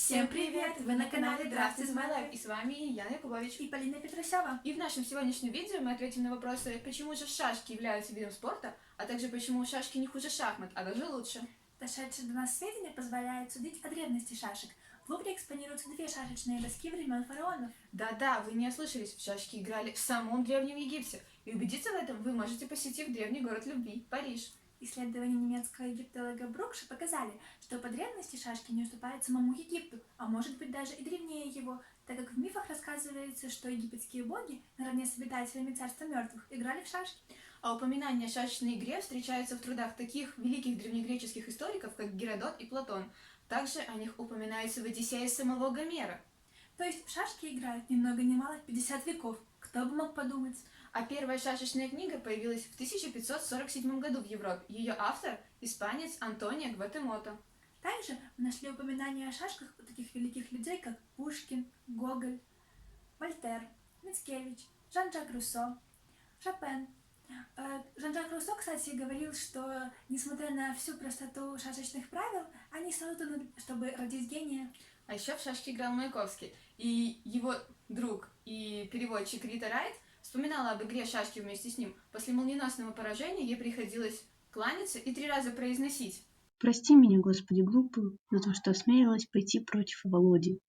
Всем привет! Вы на канале Draft is my life, И с вами Яна Якубович. и Полина Петросява. И в нашем сегодняшнем видео мы ответим на вопросы, почему же шашки являются видом спорта, а также почему шашки не хуже шахмат, а даже лучше. Дошедшие до нас сведения позволяют судить о древности шашек. В Лувре экспонируются две шашечные доски времен фараонов. Да-да, вы не ослышались, в шашки играли в самом Древнем Египте. И убедиться в этом вы можете, посетив древний город любви – Париж. Исследования немецкого египтолога Брукша показали, что по древности шашки не уступают самому Египту, а может быть даже и древнее его, так как в мифах рассказывается, что египетские боги, наравне с обитателями царства мертвых, играли в шашки. А упоминания о шашечной игре встречаются в трудах таких великих древнегреческих историков, как Геродот и Платон. Также о них упоминается в Одиссее самого Гомера. То есть в шашки играют ни много ни мало 50 веков. Кто бы мог подумать? А первая шашечная книга появилась в 1547 году в Европе. Ее автор – испанец Антонио Гватемото. Также мы нашли упоминания о шашках у таких великих людей, как Пушкин, Гоголь, Вольтер, Мицкевич, Жан-Жак Руссо, Шопен. Жан-Жак Руссо, кстати, говорил, что, несмотря на всю простоту шашечных правил, они созданы, чтобы родить гения. А еще в шашки играл Маяковский. И его друг и переводчик Рита Райт вспоминала об игре шашки вместе с ним. После молниеносного поражения ей приходилось кланяться и 3 раза произносить: «Прости меня, Господи, глупую, за то, что осмелилась пойти против Володи».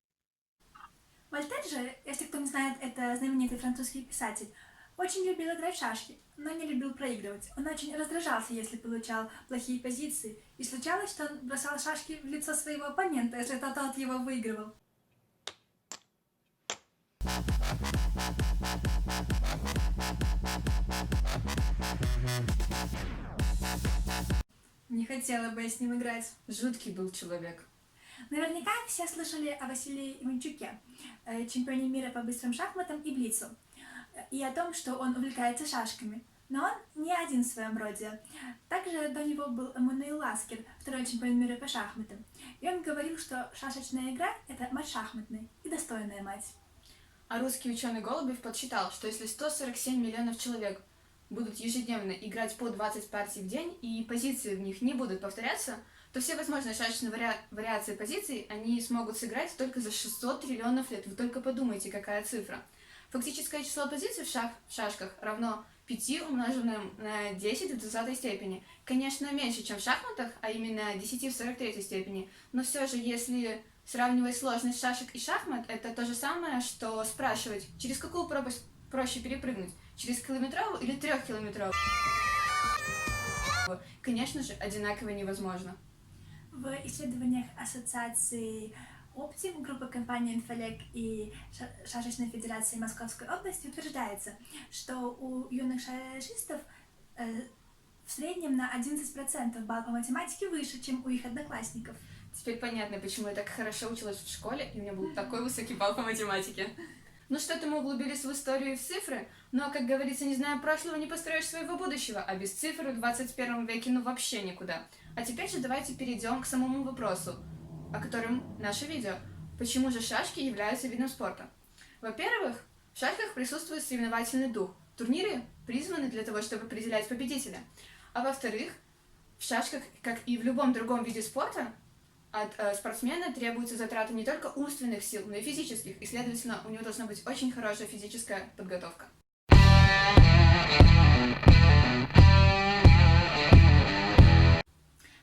Вольтер же, если кто не знает, это знаменитый французский писатель, очень любил играть в шашки, но не любил проигрывать. Он очень раздражался, если получал плохие позиции, и случалось, что он бросал шашки в лицо своего оппонента, если тот его выигрывал. Не хотела бы я с ним играть. Жуткий был человек. Наверняка все слышали о Василии Иванчуке, чемпионе мира по быстрым шахматам и блицу, и о том, что он увлекается шашками. Но он не один в своем роде. Также до него был Эммануил Ласкер, второй чемпион мира по шахматам. И он говорил, что шашечная игра – это мать шахматной и достойная мать. А русский ученый Голубев подсчитал, что если 147 миллионов человек будут ежедневно играть по 20 партий в день, и позиции в них не будут повторяться, то все возможные шашечные вариации позиций они смогут сыграть только за 600 триллионов лет. Вы только подумайте, какая цифра. Фактическое число позиций в шашках равно 5 умноженным на 10 в 20 степени. Конечно, меньше, чем в шахматах, а именно 10 в 43 степени. Но все же, если сравнивать сложность шашек и шахмат, это то же самое, что спрашивать, через какую пропасть проще перепрыгнуть, через километровую или 3-километровую. Конечно же, одинаково невозможно. В исследованиях ассоциации Оптим, группы компаний Инфолек и Шашечной Федерации Московской области утверждается, что у юных шашистов в среднем на 11% балл по математике выше, чем у их одноклассников. Теперь понятно, почему я так хорошо училась в школе, и у меня был такой высокий балл по математике. Ну что-то мы углубились в историю и в цифры, но, как говорится, не зная прошлого, не построишь своего будущего, а без цифр в 21 веке ну вообще никуда. А теперь же давайте перейдем к самому вопросу, о котором наше видео. Почему же шашки являются видом спорта? Во-первых, в шашках присутствует соревновательный дух. Турниры призваны для того, чтобы определять победителя. А во-вторых, в шашках, как и в любом другом виде спорта, от спортсмена требуются затраты не только умственных сил, но и физических, и, следовательно, у него должна быть очень хорошая физическая подготовка.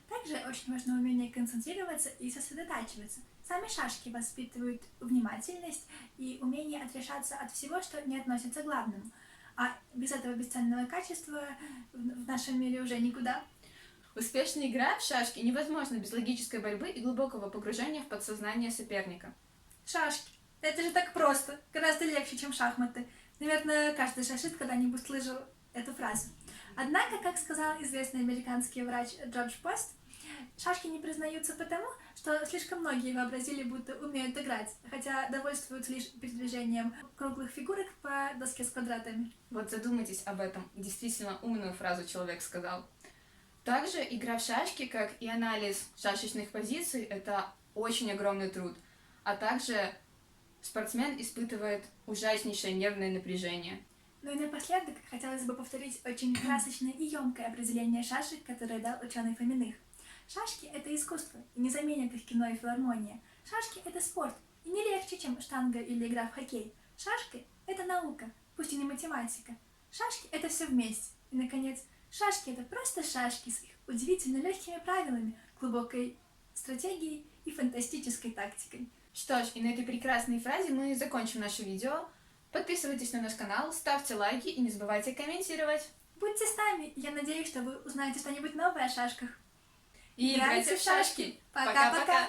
Также очень важно умение концентрироваться и сосредотачиваться. Сами шашки воспитывают внимательность и умение отрешаться от всего, что не относится к главному. А без этого бесценного качества в нашем мире уже никуда. Успешная игра в шашки невозможна без логической борьбы и глубокого погружения в подсознание соперника. Шашки. Это же так просто. Гораздо легче, чем шахматы. Наверное, каждый шашист когда-нибудь слышал эту фразу. Однако, как сказал известный американский врач Джордж Пост, шашки не признаются потому, что слишком многие вообразили, будто умеют играть, хотя довольствуются лишь передвижением круглых фигурок по доске с квадратами. Вот задумайтесь об этом. Действительно умную фразу человек сказал. Также игра в шашки, как и анализ шашечных позиций, это очень огромный труд. А также спортсмен испытывает ужаснейшее нервное напряжение. Ну и напоследок хотелось бы повторить очень красочное и емкое определение шашек, которое дал ученый Фоминых. Шашки – это искусство, и не заменят их кино и филармония. Шашки — это спорт, и не легче, чем штанга или игра в хоккей. Шашки — это наука, пусть и не математика. Шашки — это все вместе. И, наконец, шашки — это просто шашки с их удивительно легкими правилами, глубокой стратегией и фантастической тактикой. Что ж, и на этой прекрасной фразе мы закончим наше видео. Подписывайтесь на наш канал, ставьте лайки и не забывайте комментировать. Будьте с нами, я надеюсь, что вы узнаете что-нибудь новое о шашках. И играйте в шашки! Пока-пока!